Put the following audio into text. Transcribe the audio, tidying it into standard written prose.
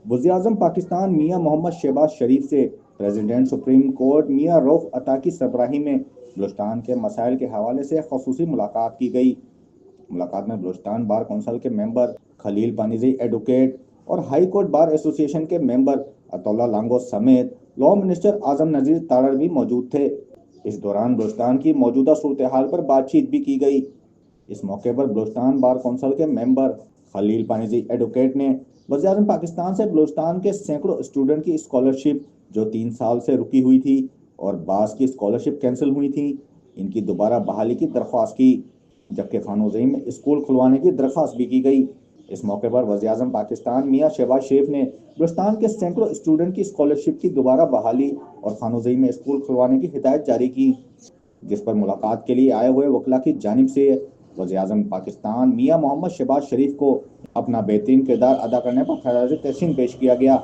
वज़ीर-ए-आज़म पाकिस्तान मियां मोहम्मद शहबाज शरीफ से president supreme court मियां रऊफ अता की सरबराही में बलूचिस्तान के मसाइल के हवाले से खसूसी मुलाकात की गई। मुलाकात में बलूचिस्तान बार कौंसिल के मेंबर खलील पानीजी एडवोकेट और हाई कोर्ट बार एसोसिएशन के मेंबर अतौला लांगो समेत लॉ मिनिस्टर आजम नजीर तारड़ भी मौजूद थे। इस दौरान बलूचिस्तान की मौजूदा सूरत हाल पर बातचीत भी की गई। इस मौके पर बलूचिस्तान बार कौंसिल के मेंबर खलील पानीजी एडवोकेट ने वज़ीर-ए-आज़म पाकिस्तान से बलूचिस्तान के सैकड़ों स्टूडेंट की स्कॉलरशिप जो 3 साल से रुकी हुई थी और बास की स्कॉलरशिप कैंसिल हुई थी, इनकी दोबारा बहाली की दरख्वास्त की, जबकि खानोज़ई में स्कूल खुलवाने की दरख्वास्त भी की गई। इस मौके पर वज़ीर-ए-आज़म पाकिस्तान मियां शहबाज शरीफ ने बलूचिस्तान के सैकड़ों स्टूडेंट की स्कॉलरशिप की दोबारा बहाली और खानोज़ई में स्कूल खुलवाने की हिदायत जारी की, जिस पर मुलाकात के लिए आए हुए वकला की जानिब से वज़ीर-ए-आज़म पाकिस्तान मियां मोहम्मद शहबाज शरीफ को अपना बेहतरीन किरदार अदा करने पर खराज तहसीन पेश किया गया।